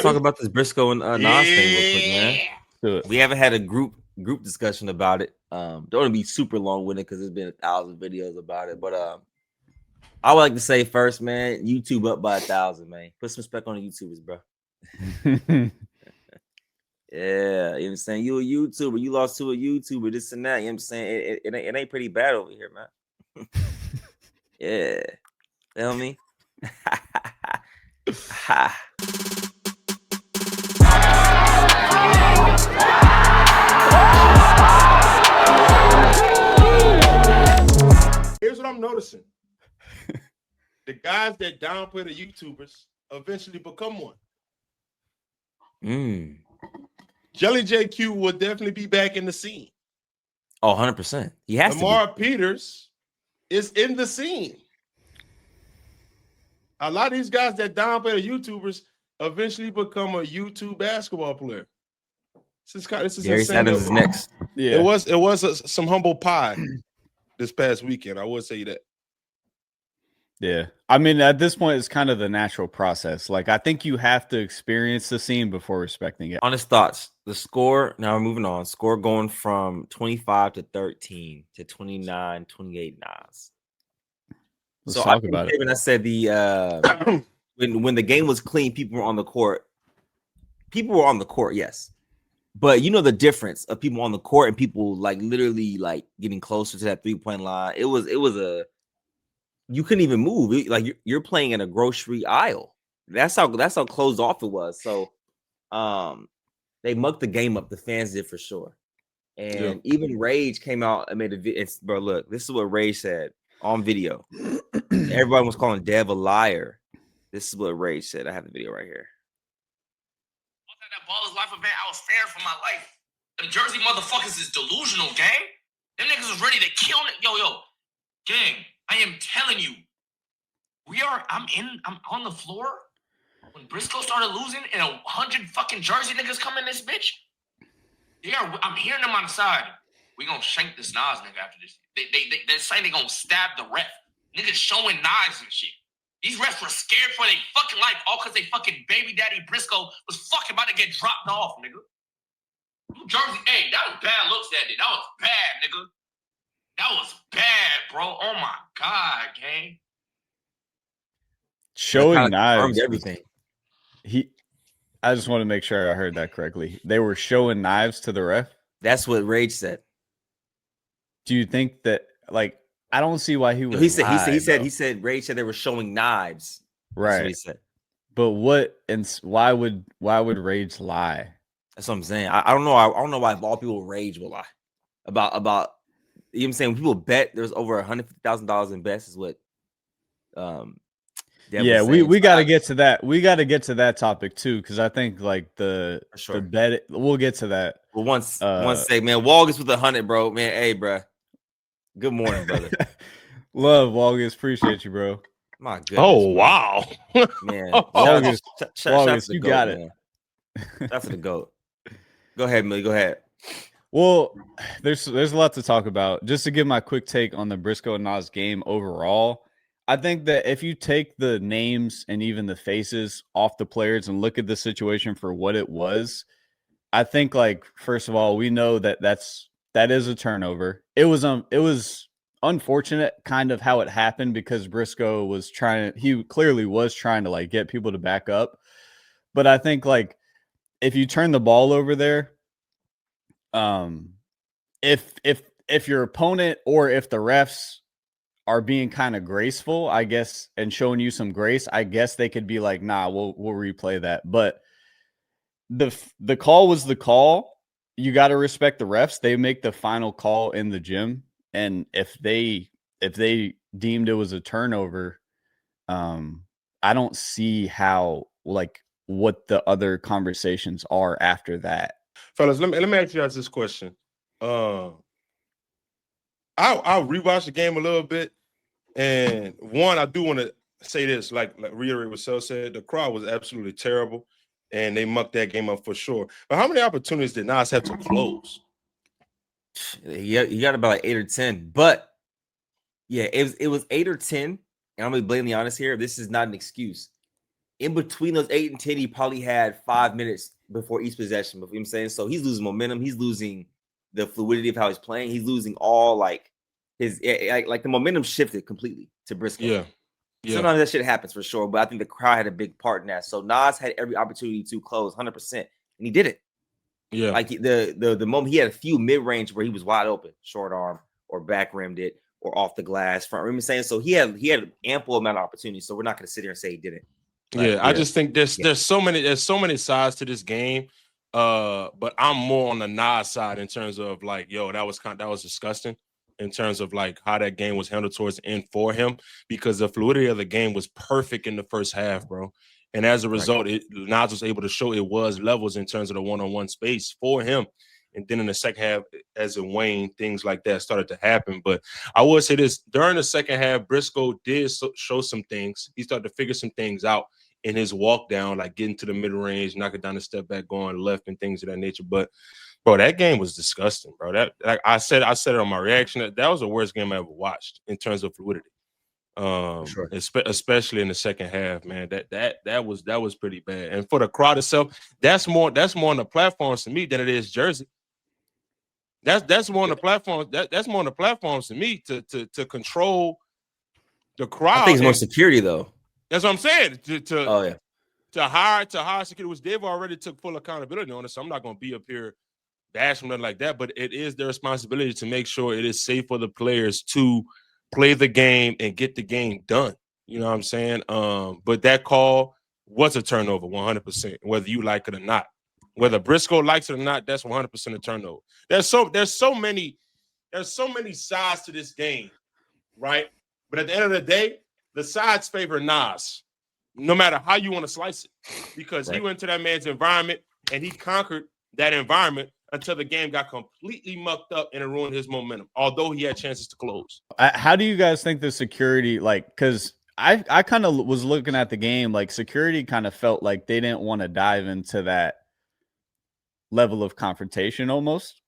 talk about this Briscoe and Nas thing real quick, man. We haven't had a group discussion about it. Don't want to be super long with it because there's been 1,000 videos about it. But I would like to say first, man, YouTube up by 1,000, man. Put some respect on the YouTubers, bro. Yeah, you know what I'm saying? You a YouTuber, you lost to a YouTuber, this and that. You know what I'm saying? It ain't pretty bad over here, man. Yeah. Feel me? Here's what I'm noticing. The guys that downplay the YouTubers eventually become one. Jelly JQ will definitely be back in the scene. Oh, 100%. He has Lamar Peters is in the scene. A lot of these guys that downplay the YouTubers eventually become a YouTube basketball player. This is Darius Adams is next. Yeah, it was some humble pie this past weekend. I would say that. Yeah. I mean, at this point, it's kind of the natural process. Like, I think you have to experience the scene before respecting it. Honest thoughts. The score, now we're moving on. Score going from 25 to 13 to 29, 28 Nas. Let's talk about it. When I said when the game was clean, people were on the court. People were on the court, yes. But you know the difference of people on the court and people like literally like getting closer to that 3-point line. It was you couldn't even move. Like you're playing in a grocery aisle. That's how closed off it was. So they mucked the game up. The fans did for sure. And even Rage came out and made a video. Bro, look, this is what Rage said on video. Everyone was calling Dev a liar. This is what Rage said. I have the video right here. That Ballers Life event, I was fair for my life. Them Jersey motherfuckers is delusional, gang. Them niggas was ready to kill it. Yo, gang, I am telling you, I'm on the floor when Briscoe started losing and 100 fucking Jersey niggas come in this bitch. I'm hearing them on the side. We gonna shank this Nas nigga after this. They're saying they gonna stab the ref. Niggas showing knives and shit. These refs were scared for their fucking life, all because they fucking baby daddy Briscoe was fucking about to get dropped off, nigga. New Jersey, hey, that was bad looks that day. That was bad, nigga. That was bad, bro. Oh my God, gang. Showing knives. Everything. I just want to make sure I heard that correctly. They were showing knives to the ref? That's what Rage said. Do you think that, like, I don't see why he would. He said Rage said they were showing knives. Right. That's what he said. But why would Rage lie? That's what I'm saying. I don't know. I don't know why all people Rage will lie about. You know what I'm saying? When people bet there's over $150,000 in bets is what. Yeah, we got to get to that. We got to get to that topic too, because I think like the bet. We'll get to that. Well, once say, man, Walgus with 100, bro. Man, hey, bro. Good morning, brother. Love, Walgus. Appreciate you, bro. My goodness. Oh, wow. Man. Walgus, you got it. That's the GOAT. Go ahead, Millie. Go ahead. Well, there's a lot to talk about. Just to give my quick take on the Briscoe and Nas game overall, I think that if you take the names and even the faces off the players and look at the situation for what it was, I think, like, first of all, we know that is a turnover. It was unfortunate kind of how it happened because Briscoe he clearly was trying to like get people to back up. But I think like if you turn the ball over there, if your opponent or if the refs are being kind of graceful, I guess, and showing you some grace, I guess they could be like, nah, we'll replay that. But the call was the call. You got to respect the refs. They make the final call in the gym. And if they deemed it was a turnover, I don't see how, like, what the other conversations are after that. Fellas, let me ask you guys this question. I'll rewatch the game a little bit. And one, I do want to say this, like reiterate what Sel said. The crowd was absolutely terrible, and they mucked that game up for sure. But how many opportunities did Nas have to close? Yeah, you got about like 8 or 10. But yeah, it was 8 or 10. And I'm gonna be blatantly honest here. This is not an excuse. in between those 8 and 10, he probably had 5 minutes before each possession. You know what I'm saying? So he's losing momentum. He's losing the fluidity of how he's playing. He's losing all like his like the momentum shifted completely to Briscoe. Yeah. Yeah. Sometimes that shit happens for sure, but I think the crowd had a big part in that. So Nas had every opportunity to close 100%, and he did it. Yeah. Like the moment he had a few mid range where he was wide open, short arm or back rimmed it or off the glass front rim. Saying so he had ample amount of opportunity. So we're not going to sit here and say he didn't. Yeah, I just think there's so many sides to this game. But I'm more on the Nas side in terms of like, yo, that was disgusting in terms of like how that game was handled towards the end for him, because the fluidity of the game was perfect in the first half, bro. And as a result, Nas was able to show it was levels in terms of the one-on-one space for him. And then in the second half, as it waned, things like that started to happen. But I would say this, during the second half, Briscoe did show some things. He started to figure some things out in his walk down, like getting to the mid-range, knocking down the step back, going left and things of that nature. But, bro, that game was disgusting, bro. That, like I said it on my reaction. That was the worst game I ever watched in terms of fluidity. Sure. Especially in the second half, man. That was pretty bad. And for the crowd itself, that's more on the platforms to me than it is Jersey. That's more on the platforms. That's more on the platforms to me to control the crowd. I think it's more security though. That's what I'm saying. To hire security, which they've already took full accountability on it. So I'm not gonna be up here bashing nothing like that. But it is their responsibility to make sure it is safe for the players to play the game and get the game done. You know what I'm saying? But that call was a turnover, 100%, whether you like it or not. Whether Briscoe likes it or not, that's 100% a turnover. There's so many sides to this game, right? But at the end of the day, the sides favor Nas, no matter how you want to slice it, because he went to that man's environment and he conquered that environment until the game got completely mucked up and it ruined his momentum, although he had chances to close. How do you guys think the security, like, because I kind of was looking at the game, like security kind of felt like they didn't want to dive into that level of confrontation almost.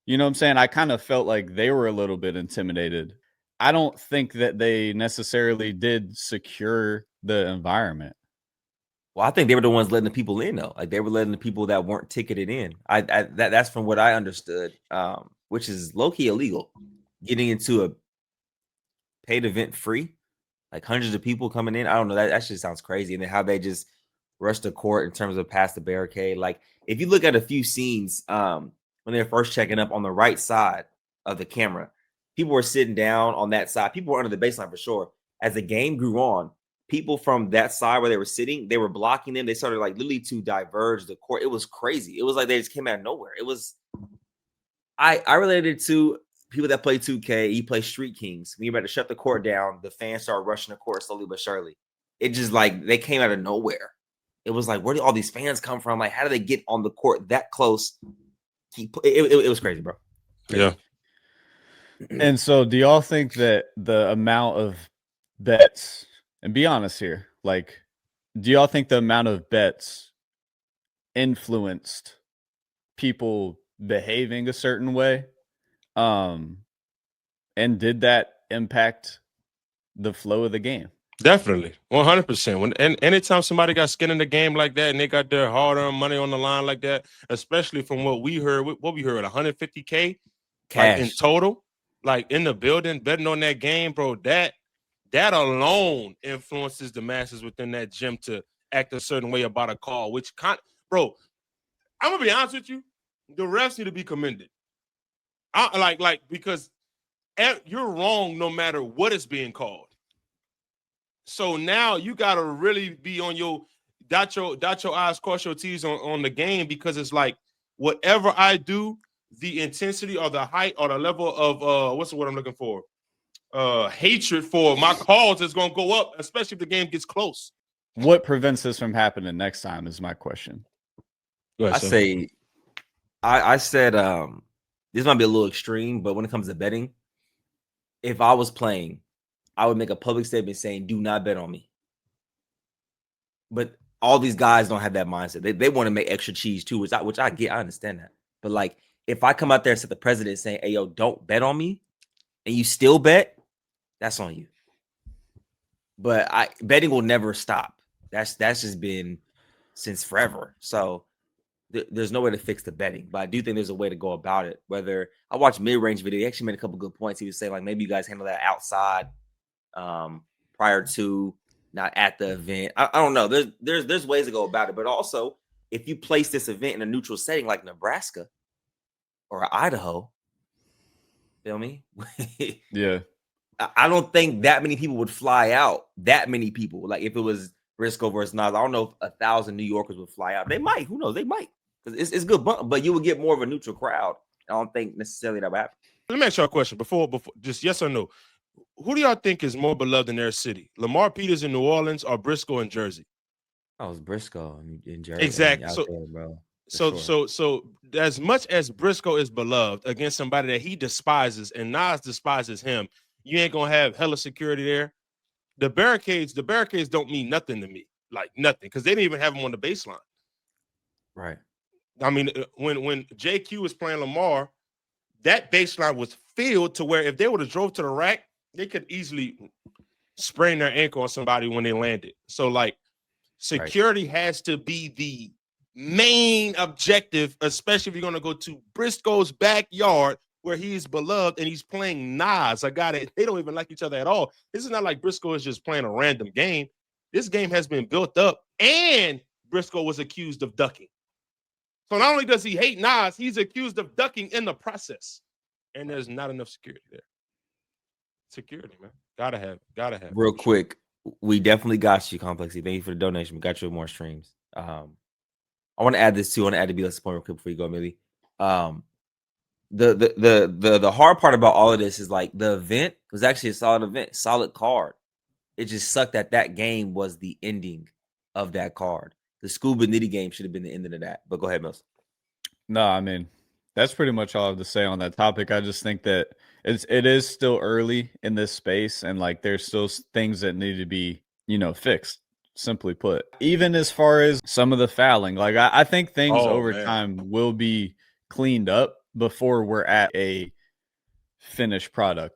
You know what I'm saying? I kind of felt like they were a little bit intimidated. I don't think that they necessarily did secure the environment. Well, I think they were the ones letting the people in though. Like they were letting the people that weren't ticketed in. That's from what I understood, which is low-key illegal. Getting into a paid event free, like hundreds of people coming in. I don't know. That actually sounds crazy. And then how they just rushed the court in terms of past the barricade. Like if you look at a few scenes when they're first checking up on the right side of the camera, people were sitting down on that side. People were under the baseline for sure. As the game grew on, people from that side where they were sitting, they were blocking them. They started like literally to diverge the court. It was crazy. It was like they just came out of nowhere. It was, I related to people that play 2K. You play Street Kings. When you're about to shut the court down, the fans start rushing the court slowly but surely. It just like they came out of nowhere. It was like, where do all these fans come from? Like, how do they get on the court that close? It was crazy, bro. Crazy. Yeah. And so do y'all think that the amount of bets, and be honest here, like, do y'all think the amount of bets influenced people behaving a certain way? And did that impact the flow of the game? Definitely, 100%. And anytime somebody got skin in the game like that and they got their hard-earned money on the line like that, especially from what we heard, 150K Cash. like in total, like in the building, betting on that game, bro, that alone influences the masses within that gym to act a certain way about a call, bro, I'm gonna be honest with you, the refs need to be commended. Because you're wrong no matter what is being called. So now you gotta really be on your dot your I's, cross your T's on the game, because it's like whatever I do, the intensity or the height or the level of what's the word I'm looking for? Hatred for my calls is gonna go up, especially if the game gets close. What prevents this from happening next time is my question. Go ahead, I said this might be a little extreme, but when it comes to betting, if I was playing, I would make a public statement saying, do not bet on me. But all these guys don't have that mindset. They want to make extra cheese too, which I get. I understand that. But like, if I come out there and set the president saying, hey, yo, don't bet on me, and you still bet, that's on you. But betting will never stop. That's just been since forever. So there's no way to fix the betting, but I do think there's a way to go about it. Whether I watched mid-range video, he actually made a couple good points. He was saying like maybe you guys handle that outside prior to, not at the event. I don't know. There's ways to go about it, but also if you place this event in a neutral setting like Nebraska or Idaho, feel me? Yeah. I don't think that many people would fly out. That many people, like if it was Briscoe versus Nas, I don't know if 1,000 New Yorkers would fly out. They might. Who knows? They might. Because it's good, but you would get more of a neutral crowd. I don't think necessarily that would happen. Let me ask y'all a question before just yes or no. Who do y'all think is more beloved in their city? Lamar Peters in New Orleans or Briscoe in Jersey? Oh, it's Briscoe in Jersey. Exactly. Out there, bro. So as much as Briscoe is beloved against somebody that he despises and Nas despises him, you ain't gonna have hella security there. The barricades don't mean nothing to me, like nothing, because they didn't even have them on the baseline. Right. I mean, when JQ was playing Lamar, that baseline was filled to where if they would have drove to the rack, they could easily sprain their ankle on somebody when they landed. So like security has to be the main objective, especially if you're going to go to Briscoe's backyard where he's beloved and he's playing Nas, a guy that they don't even like each other at all. This is not like Briscoe is just playing a random game. This game has been built up, and Briscoe was accused of ducking. So not only does he hate Nas, he's accused of ducking in the process. And there's not enough security there. Security, man. Gotta have. Real quick, we definitely got you, Complexy. Thank you for the donation. We got you more streams. I want to add this too. I want to add the BLS point real quick before you go, Millie. The hard part about all of this is like the event was actually a solid event, solid card. It just sucked that game was the ending of that card. The Scuba Nitty game should have been the ending of that. But go ahead, Mills. No, I mean, that's pretty much all I have to say on that topic. I just think that it is still early in this space, and like there's still things that need to be, fixed, simply put. Even as far as some of the fouling, like I think things over time will be cleaned up before we're at a finished product.